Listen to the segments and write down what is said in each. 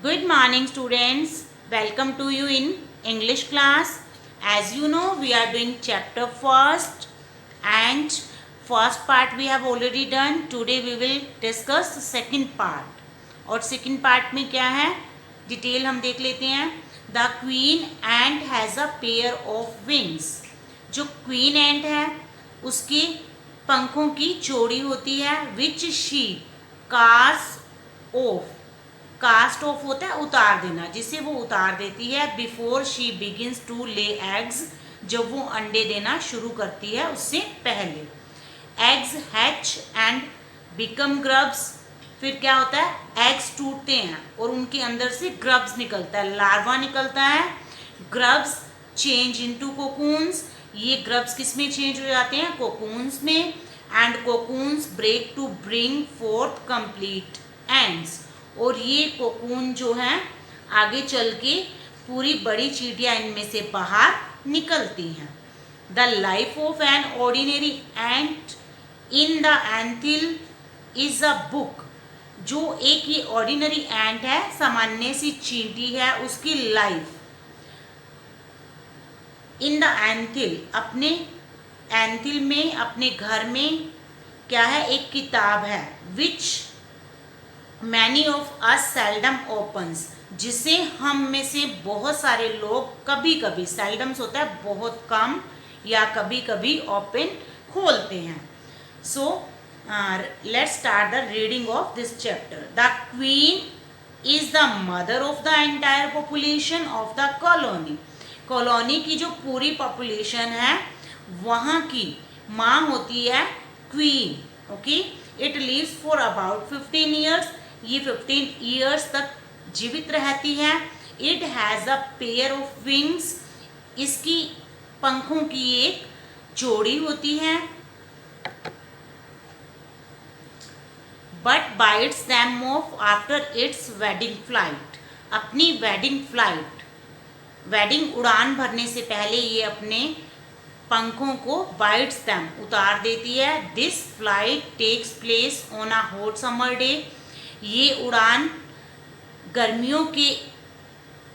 Good morning, students. Welcome to you in English class. As you know, we are doing chapter first and first part we have already done. Today we will discuss the second part. और second part में क्या है detail हम देख लेते हैं. The queen ant has a pair of wings. जो queen ant है उसके पंखों की जोड़ी होती है. Which she casts off. Cast off होता है उतार देना, जिसे वो उतार देती है before she begins to lay eggs, जब वो अंडे देना शुरू करती है उससे पहले. Eggs hatch and become grubs. फिर क्या होता है एग्स टूटते हैं और उनके अंदर से ग्रब्स निकलता है, लार्वा निकलता है. Grubs change into cocoons. ये ग्रब्स किस में चेंज हो जाते हैं कोकून्स में. And cocoons break to bring forth complete ants. और ये कोकून जो है आगे चल के पूरी बड़ी चींटियाँ इनमें से बाहर निकलती हैं. The life of an ordinary ant in the anthill is a book. जो एक ये ऑर्डिनरी एंट है, सामान्य सी चींटी है, उसकी लाइफ इन द एंथिल, अपने एंथिल में, अपने घर में क्या है एक किताब है. Which many of us seldom opens, जिसे हम में से बहुत सारे लोग कभी कभी, सेल्डम्स होता है बहुत कम या कभी कभी ओपन खोलते हैं. So let's start the reading of this chapter. The queen is the mother of the entire population of the colony. Colony की जो पूरी पॉपुलेशन है वहाँ की माँ होती है queen. Okay. It lives for about 15 years. ये 15 ईयर्स तक जीवित रहती है. It has a pair of wings. इसकी पंखों की एक जोड़ी होती है. But bites them off after its wedding flight. अपनी वेडिंग फ्लाइट, वेडिंग उड़ान भरने से पहले ये अपने पंखों को बाइट्स दैम उतार देती है. This flight takes place on a hot summer day. ये उड़ान गर्मियों के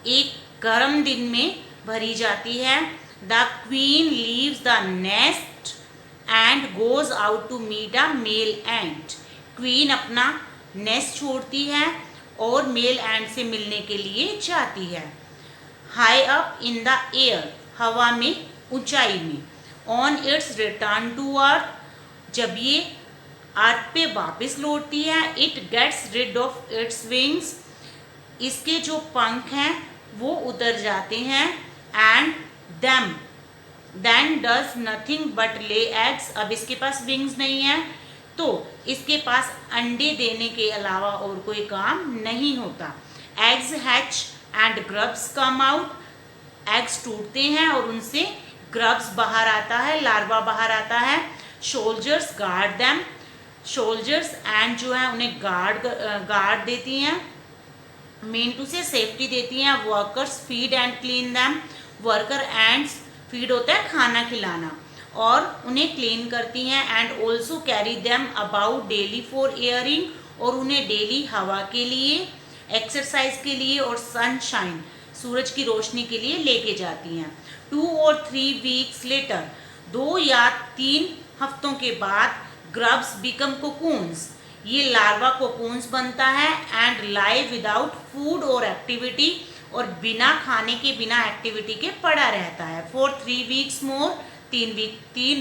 एक गर्म दिन में भरी जाती है. The queen leaves the nest and goes out to meet a male ant. Queen अपना नेस्ट छोड़ती है और मेल एंट से मिलने के लिए जाती है. High up in the air, हवा में, ऊंचाई में. On its return to earth, जब ये अर्थ पे वापस लौटती है. It gets rid of its wings. इसके जो पंख हैं वो उतर जाते हैं. And then does nothing but lay eggs. अब इसके पास विंग्स नहीं है तो इसके पास अंडे देने के अलावा और कोई काम नहीं होता. Eggs hatch and grubs come out. Eggs टूटते हैं और उनसे ग्रब्स बाहर आता है, लार्वा बाहर आता है. Soldiers guard them. Soldiers and जो है उन्हें गार्ड देती हैं, मेंटू से सेफ्टी देती हैं. Workers feed and clean them. Worker ants, feed होता है खाना खिलाना, और उन्हें क्लीन करती हैं. And also carry them about daily for airing. और उन्हें डेली हवा के लिए, एक्सरसाइज के लिए और सनशाइन, सूरज की रोशनी के लिए लेके जाती हैं. 2 और 3 वीक्स लेटर, 2 या 3 हफ्तों के बाद ग्रब्स बिकम कोकून्स. ये लार्वा कोकून्स बनता है. एंड लाइव विदाउट फूड और एक्टिविटी, और बिना खाने के, बिना एक्टिविटी के पड़ा रहता है. फॉर 3 वीक्स मोर, 3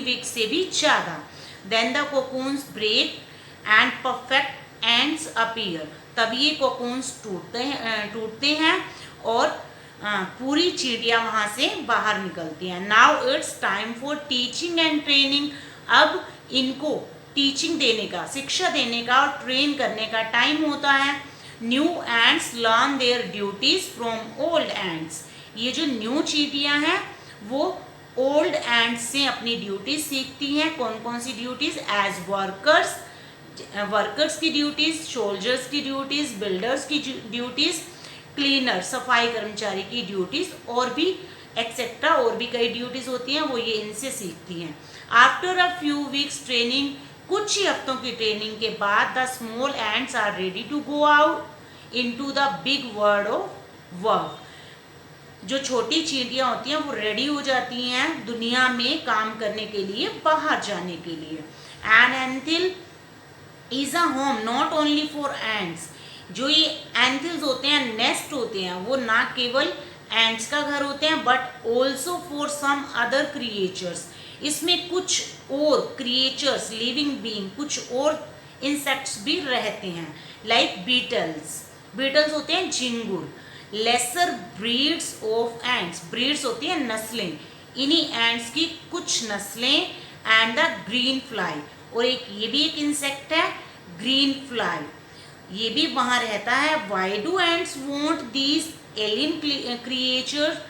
वीक से भी ज़्यादा. Then the cocoons break and perfect ants appear. तब ये कोकून्स टूटते हैं और पूरी चींटियाँ वहाँ से बाहर निकलती हैं. Now it's time for teaching and training. अब इनको टीचिंग देने का, शिक्षा देने का और ट्रेन करने का टाइम होता है. New ends learn their duties from old ends. ये जो न्यू चींटियाँ हैं वो ओल्ड एंड्स से अपनी ड्यूटीज सीखती हैं. कौन कौन सी ड्यूटीज? एज वर्कर्स की ड्यूटीज, सोल्जर्स की ड्यूटीज, बिल्डर्स की ड्यूटीज, क्लीनर सफाई कर्मचारी की ड्यूटीज, और भी एक्सेट्रा, और भी कई ड्यूटीज होती हैं, वो ये इनसे सीखती हैं. After a few weeks training, कुछ ही हफ्तों की ट्रेनिंग के बाद the small ants are ready to go out. into the big world of work. जो छोटी चींटियां होती हैं वो रेडी हो जाती हैं दुनिया में काम करने के लिए, बाहर जाने के लिए. An anthill is a home not only for ants. जो ये एंथिल्स होते हैं, नेस्ट होते हैं, वो ना केवल एंट्स का घर होते हैं but also for some other creatures. इसमें कुछ और क्रिएचर्स, लिविंग बीइंग, कुछ और इंसेक्ट्स भी रहते हैं, लाइक बीटल्स. बीटल्स होते हैं झिंगुर. Lesser breeds of ants, breeds होती हैं नस्लें, इन्हीं एंट्स की कुछ नस्लें. एंड द ग्रीन फ्लाई, और एक ये भी एक इंसेक्ट है ग्रीन फ्लाई, ये भी वहाँ रहता है. Why do ants want these alien creature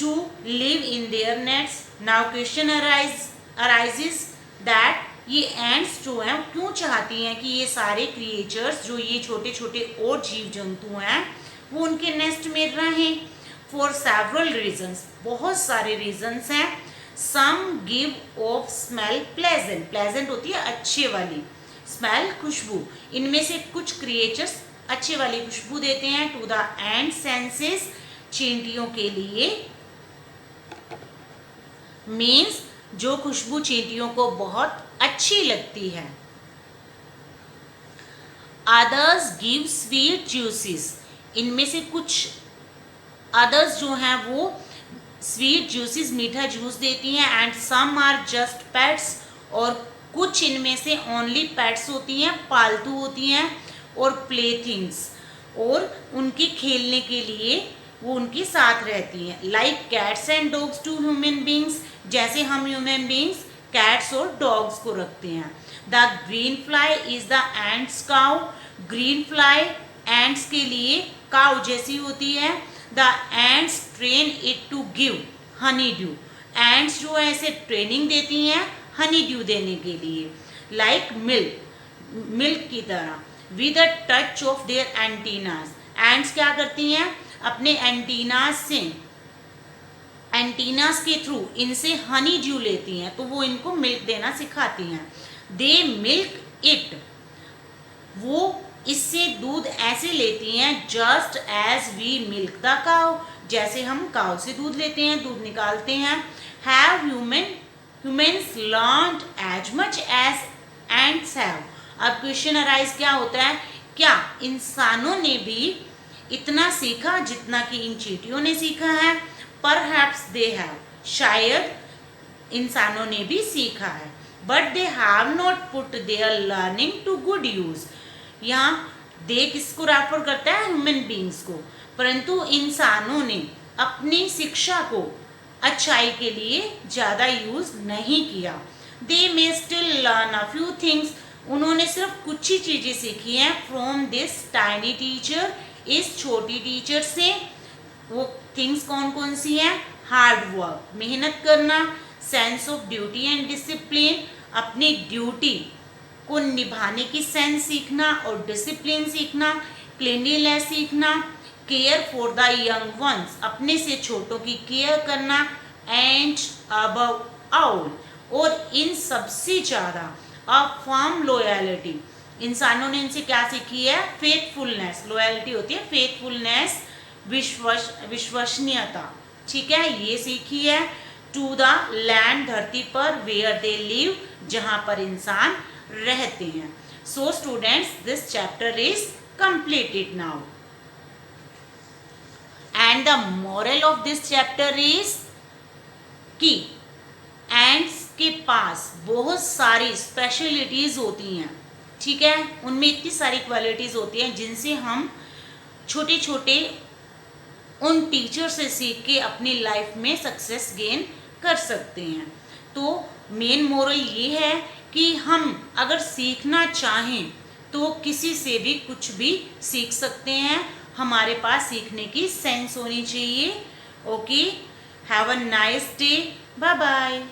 to live in their nests. Now question arises that ये एंट्स जो हैं क्यों चाहती हैं कि ये सारे क्रिएचर्स, जो ये छोटे छोटे और जीव जंतु हैं, वो उनके नेस्ट में रहें. फॉर सेवरल रीजन्स, बहुत सारे रीजन्स हैं. Some give off smell pleasant, pleasant होती है अच्छे वाली, स्मेल खुशबू. इनमें से कुछ क्रिएचर्स अच्छे वाली खुशबू देते हैं टू द एंड सेंसेस, चींटियों के लिए. मीन्स जो खुशबू चींटियों को बहुत अच्छी लगती है. अदर्स गिव स्वीट जूसेस, इनमें से कुछ अदर्स जो हैं वो स्वीट जूसेस, मीठा जूस देती हैं. And some are just pets, और कुछ इनमें से ओनली पेट्स होती हैं, पालतू होती हैं. और प्लेथिंग्स, और उनके खेलने के लिए वो उनके साथ रहती हैं. Like cats and dogs to human beings, जैसे हम ह्यूमन बींग्स कैट्स और डॉग्स को रखते हैं. The green fly is the ants cow, green fly ants के लिए काउ जैसी होती है. The ants train it to give honeydew, ants जो है इसे ट्रेनिंग देती हैं हनी ड्यू देने के लिए. लाइक मिल्क, मिल्क की तरह. With a touch of their antennas, ants क्या करती हैं अपने एंटीनास से, एंटीनास के थ्रू इनसे हनी ड्यू लेती हैं, तो वो इनको मिल्क देना सिखाती हैं. दे मिल्क इट, वो इससे दूध ऐसे लेती हैं just as we milk the cow, जैसे हम काउ से दूध लेते हैं, दूध निकालते हैं. Have humans learned as much as ants have. अब क्वेश्चन अराइज क्या होता है, क्या इंसानों ने भी इतना सीखा जितना कि इन चींटियों ने सीखा है. परहैप्स दे हैव, शायद इंसानों ने भी सीखा है. But they have not put their learning to good use. यहाँ दे किसको रेफर करता है, ह्यूमन बींग्स को. परंतु इंसानों ने अपनी शिक्षा को अच्छाई के लिए ज़्यादा यूज नहीं किया. They may still learn a few things, उन्होंने सिर्फ कुछ ही चीज़ें सीखी हैं फ्रॉम दिस टाइनी टीचर, इस छोटी टीचर से. वो थिंग्स कौन कौन सी हैं, हार्ड वर्क, मेहनत करना. Sense of duty and discipline, अपनी ड्यूटी को निभाने की सेंस सीखना और डिसिप्लिन सीखना. क्लीनलीनेस सीखना. Care for the young ones, अपने से छोटों की केयर करना. एंड अबव ऑल, और इन सबसे ज़्यादा अ फर्म लॉयल्टी, इंसानों ने इनसे क्या सीखी है, फेथफुलनेस. लॉयल्टी होती है फेथफुलनेस, विश्वसनीयता, ठीक है, ये सीखी है. टू द लैंड, धरती पर. वेयर दे लिव, जहाँ पर इंसान रहते हैं. So students, this chapter is completed now. And the moral of this chapter is कि एंट्स के पास बहुत सारी स्पेशलिटीज़ होती हैं, ठीक है. उनमें इतनी सारी क्वालिटीज़ होती हैं जिनसे हम छोटे छोटे उन टीचर से सीख के अपनी लाइफ में सक्सेस गेन कर सकते हैं. तो मेन मोरल ये है कि हम अगर सीखना चाहें तो किसी से भी कुछ भी सीख सकते हैं. हमारे पास सीखने की सेंस होनी चाहिए. Okay, have a nice day, bye bye.